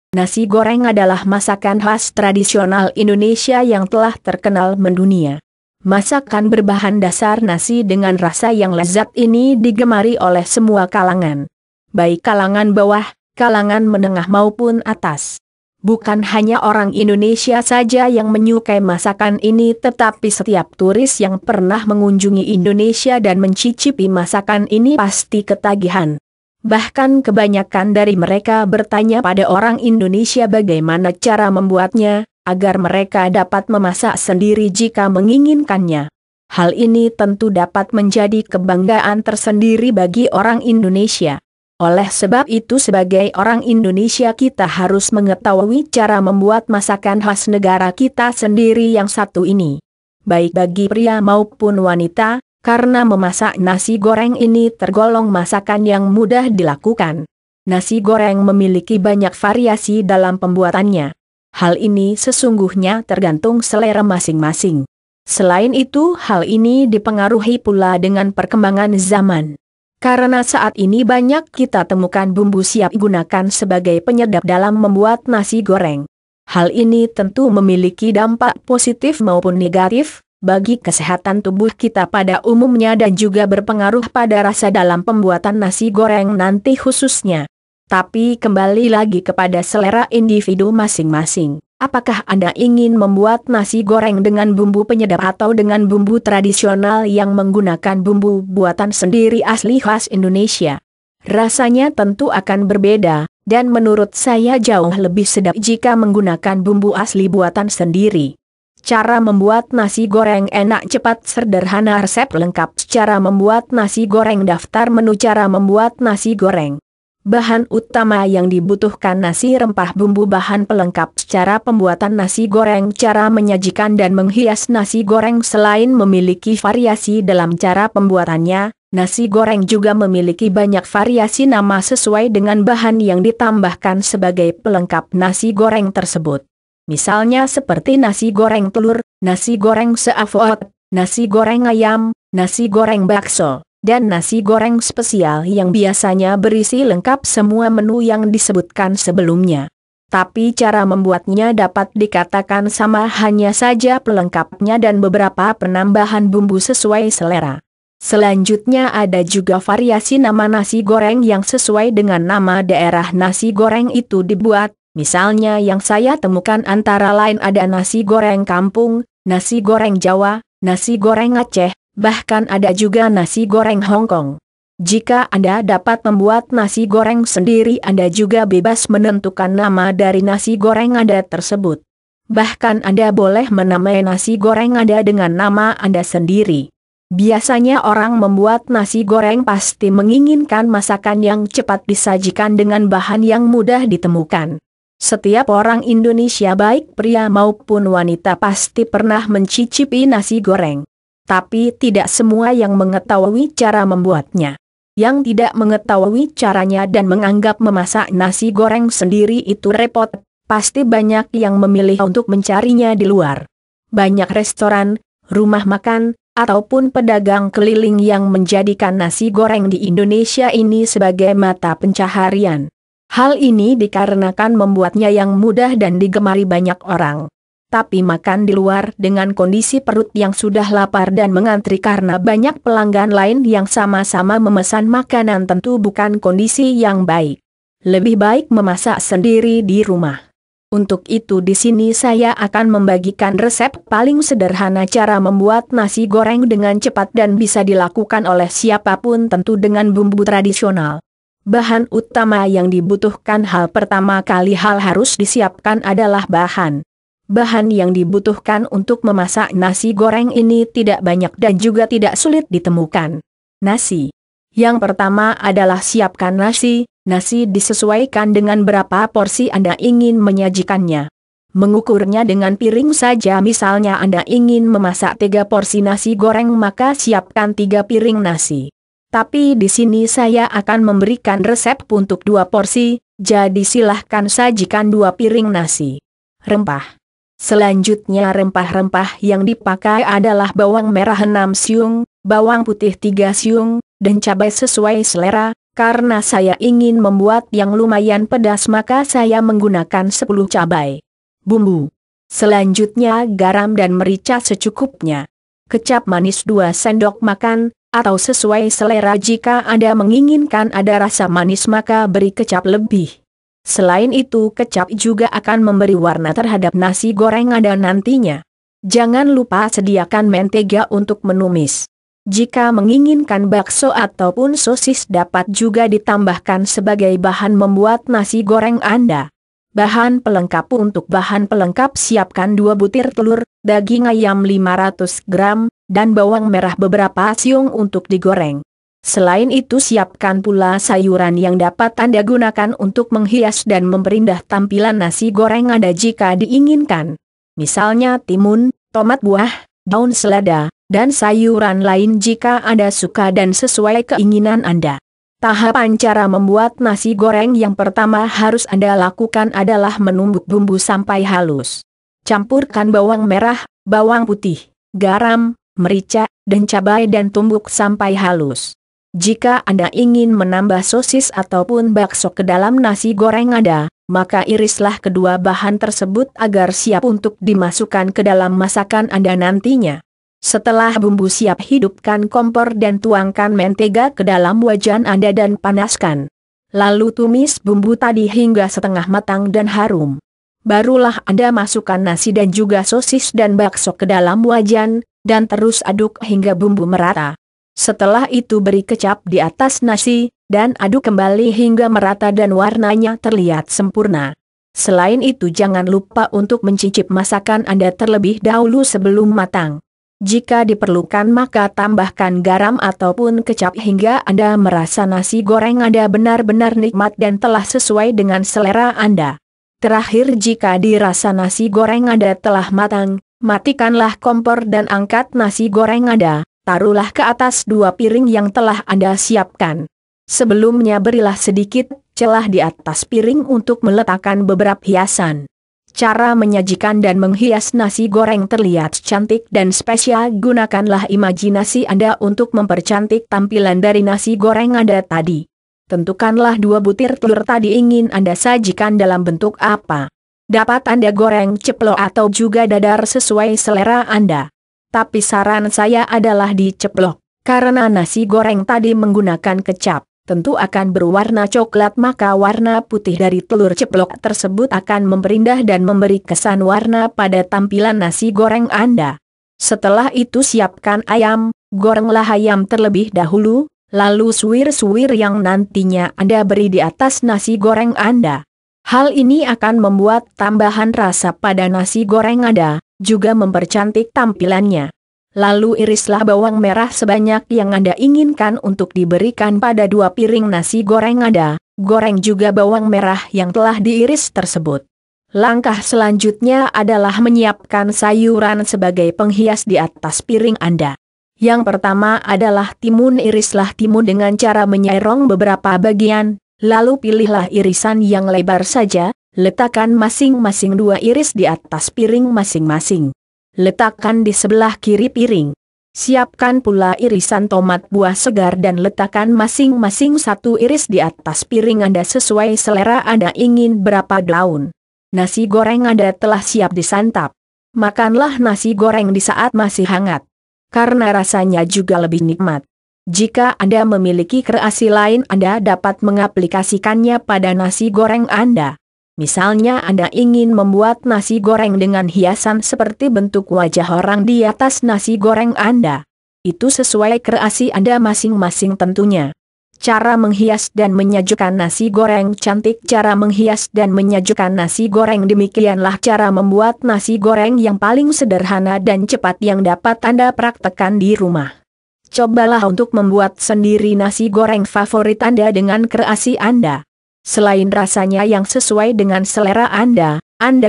Nasi goreng adalah masakan khas tradisional Indonesia yang telah terkenal mendunia. Masakan berbahan dasar nasi dengan rasa yang lezat ini digemari oleh semua kalangan. Baik kalangan bawah, kalangan menengah maupun atas. Bukan hanya orang Indonesia saja yang menyukai masakan ini, tetapi setiap turis yang pernah mengunjungi Indonesia dan mencicipi masakan ini pasti ketagihan. Bahkan kebanyakan dari mereka bertanya pada orang Indonesia bagaimana cara membuatnya, agar mereka dapat memasak sendiri jika menginginkannya. Hal ini tentu dapat menjadi kebanggaan tersendiri bagi orang Indonesia. Oleh sebab itu sebagai orang Indonesia kita harus mengetahui cara membuat masakan khas negara kita sendiri yang satu ini. Baik bagi pria maupun wanita, karena memasak nasi goreng ini tergolong masakan yang mudah dilakukan. Nasi goreng memiliki banyak variasi dalam pembuatannya. Hal ini sesungguhnya tergantung selera masing-masing. Selain itu, hal ini dipengaruhi pula dengan perkembangan zaman. Karena saat ini banyak kita temukan bumbu siap gunakan sebagai penyedap dalam membuat nasi goreng. Hal ini tentu memiliki dampak positif maupun negatif bagi kesehatan tubuh kita pada umumnya dan juga berpengaruh pada rasa dalam pembuatan nasi goreng nanti khususnya. Tapi kembali lagi kepada selera individu masing-masing. Apakah Anda ingin membuat nasi goreng dengan bumbu penyedap atau dengan bumbu tradisional yang menggunakan bumbu buatan sendiri asli khas Indonesia? Rasanya tentu akan berbeda, dan menurut saya jauh lebih sedap jika menggunakan bumbu asli buatan sendiri. Cara membuat nasi goreng enak, cepat, sederhana. Resep lengkap cara membuat nasi goreng. Daftar menu cara membuat nasi goreng. Bahan utama yang dibutuhkan: nasi, rempah, bumbu. Bahan pelengkap cara pembuatan nasi goreng. Cara menyajikan dan menghias nasi goreng. Selain memiliki variasi dalam cara pembuatannya, nasi goreng juga memiliki banyak variasi nama sesuai dengan bahan yang ditambahkan sebagai pelengkap nasi goreng tersebut. Misalnya seperti nasi goreng telur, nasi goreng seafood, nasi goreng ayam, nasi goreng bakso, dan nasi goreng spesial yang biasanya berisi lengkap semua menu yang disebutkan sebelumnya. Tapi cara membuatnya dapat dikatakan sama, hanya saja pelengkapnya dan beberapa penambahan bumbu sesuai selera. Selanjutnya ada juga variasi nama nasi goreng yang sesuai dengan nama daerah nasi goreng itu dibuat. Misalnya yang saya temukan antara lain ada nasi goreng kampung, nasi goreng Jawa, nasi goreng Aceh, bahkan ada juga nasi goreng Hongkong. Jika Anda dapat membuat nasi goreng sendiri, Anda juga bebas menentukan nama dari nasi goreng Anda tersebut. Bahkan Anda boleh menamai nasi goreng Anda dengan nama Anda sendiri. Biasanya orang membuat nasi goreng pasti menginginkan masakan yang cepat disajikan dengan bahan yang mudah ditemukan. Setiap orang Indonesia baik pria maupun wanita pasti pernah mencicipi nasi goreng. Tapi tidak semua yang mengetahui cara membuatnya. Yang tidak mengetahui caranya dan menganggap memasak nasi goreng sendiri itu repot, pasti banyak yang memilih untuk mencarinya di luar. Banyak restoran, rumah makan, ataupun pedagang keliling yang menjadikan nasi goreng di Indonesia ini sebagai mata pencaharian. Hal ini dikarenakan membuatnya yang mudah dan digemari banyak orang. Tapi makan di luar dengan kondisi perut yang sudah lapar dan mengantri karena banyak pelanggan lain yang sama-sama memesan makanan tentu bukan kondisi yang baik. Lebih baik memasak sendiri di rumah. Untuk itu di sini saya akan membagikan resep paling sederhana cara membuat nasi goreng dengan cepat dan bisa dilakukan oleh siapapun tentu dengan bumbu tradisional. Bahan utama yang dibutuhkan: hal pertama kali harus disiapkan adalah bahan. Bahan yang dibutuhkan untuk memasak nasi goreng ini tidak banyak dan juga tidak sulit ditemukan. Nasi. Yang pertama adalah siapkan nasi. Nasi disesuaikan dengan berapa porsi Anda ingin menyajikannya. Mengukurnya dengan piring saja, misalnya Anda ingin memasak 3 porsi nasi goreng maka siapkan 3 piring nasi. Tapi di sini saya akan memberikan resep untuk 2 porsi, jadi silahkan sajikan 2 piring nasi. Rempah. Selanjutnya rempah-rempah yang dipakai adalah bawang merah 6 siung, bawang putih 3 siung, dan cabai sesuai selera. Karena saya ingin membuat yang lumayan pedas maka saya menggunakan 10 cabai. Bumbu. Selanjutnya garam dan merica secukupnya. Kecap manis 2 sendok makan, atau sesuai selera jika Anda menginginkan ada rasa manis maka beri kecap lebih. Selain itu kecap juga akan memberi warna terhadap nasi goreng Anda nantinya. Jangan lupa sediakan mentega untuk menumis. Jika menginginkan bakso ataupun sosis dapat juga ditambahkan sebagai bahan membuat nasi goreng Anda. Bahan pelengkap. Untuk bahan pelengkap siapkan 2 butir telur, daging ayam 500 gram, dan bawang merah beberapa siung untuk digoreng. Selain itu siapkan pula sayuran yang dapat Anda gunakan untuk menghias dan memperindah tampilan nasi goreng Anda jika diinginkan. Misalnya timun, tomat buah, daun selada, dan sayuran lain jika Anda suka dan sesuai keinginan Anda. Tahapan cara membuat nasi goreng yang pertama harus Anda lakukan adalah menumbuk bumbu sampai halus. Campurkan bawang merah, bawang putih, garam, merica, dan cabai dan tumbuk sampai halus. Jika Anda ingin menambah sosis ataupun bakso ke dalam nasi goreng Anda, maka irislah kedua bahan tersebut agar siap untuk dimasukkan ke dalam masakan Anda nantinya. Setelah bumbu siap hidupkan kompor dan tuangkan mentega ke dalam wajan Anda dan panaskan. Lalu tumis bumbu tadi hingga setengah matang dan harum. Barulah Anda masukkan nasi dan juga sosis dan bakso ke dalam wajan, dan terus aduk hingga bumbu merata. Setelah itu beri kecap di atas nasi, dan aduk kembali hingga merata dan warnanya terlihat sempurna. Selain itu jangan lupa untuk mencicip masakan Anda terlebih dahulu sebelum matang. Jika diperlukan maka tambahkan garam ataupun kecap hingga Anda merasa nasi goreng Anda benar-benar nikmat dan telah sesuai dengan selera Anda. Terakhir jika dirasa nasi goreng Anda telah matang, matikanlah kompor dan angkat nasi goreng Anda, taruhlah ke atas 2 piring yang telah Anda siapkan. Sebelumnya berilah sedikit celah di atas piring untuk meletakkan beberapa hiasan. Cara menyajikan dan menghias nasi goreng terlihat cantik dan spesial. Gunakanlah imajinasi Anda untuk mempercantik tampilan dari nasi goreng Anda tadi. Tentukanlah 2 butir telur tadi ingin Anda sajikan dalam bentuk apa. Dapat Anda goreng ceplok atau juga dadar sesuai selera Anda. Tapi saran saya adalah diceplok, karena nasi goreng tadi menggunakan kecap. Tentu akan berwarna coklat maka warna putih dari telur ceplok tersebut akan memperindah dan memberi kesan warna pada tampilan nasi goreng Anda. Setelah itu siapkan ayam, gorenglah ayam terlebih dahulu, lalu suwir-suwir yang nantinya Anda beri di atas nasi goreng Anda. Hal ini akan membuat tambahan rasa pada nasi goreng Anda, juga mempercantik tampilannya. Lalu irislah bawang merah sebanyak yang Anda inginkan untuk diberikan pada 2 piring nasi goreng Anda, goreng juga bawang merah yang telah diiris tersebut. Langkah selanjutnya adalah menyiapkan sayuran sebagai penghias di atas piring Anda. Yang pertama adalah timun. Irislah timun dengan cara menyerong beberapa bagian, lalu pilihlah irisan yang lebar saja, letakkan masing-masing 2 iris di atas piring masing-masing. Letakkan di sebelah kiri piring. Siapkan pula irisan tomat buah segar dan letakkan masing-masing 1 iris di atas piring Anda sesuai selera Anda ingin berapa daun. Nasi goreng Anda telah siap disantap. Makanlah nasi goreng di saat masih hangat, karena rasanya juga lebih nikmat. Jika Anda memiliki kreasi lain Anda dapat mengaplikasikannya pada nasi goreng Anda. Misalnya Anda ingin membuat nasi goreng dengan hiasan seperti bentuk wajah orang di atas nasi goreng Anda. Itu sesuai kreasi Anda masing-masing tentunya. Cara menghias dan menyajikan nasi goreng cantik. Cara menghias dan menyajikan nasi goreng demikianlah cara membuat nasi goreng yang paling sederhana dan cepat yang dapat Anda praktekkan di rumah. Cobalah untuk membuat sendiri nasi goreng favorit Anda dengan kreasi Anda. Selain rasanya yang sesuai dengan selera Anda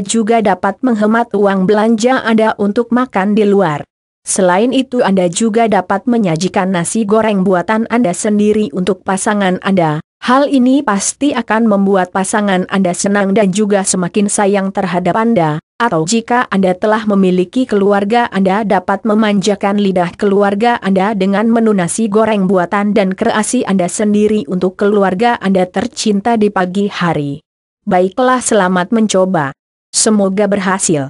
juga dapat menghemat uang belanja Anda untuk makan di luar. Selain itu Anda juga dapat menyajikan nasi goreng buatan Anda sendiri untuk pasangan Anda. Hal ini pasti akan membuat pasangan Anda senang dan juga semakin sayang terhadap Anda. Atau jika Anda telah memiliki keluarga, Anda dapat memanjakan lidah keluarga Anda dengan menu nasi goreng buatan dan kreasi Anda sendiri untuk keluarga Anda tercinta di pagi hari. Baiklah, selamat mencoba. Semoga berhasil.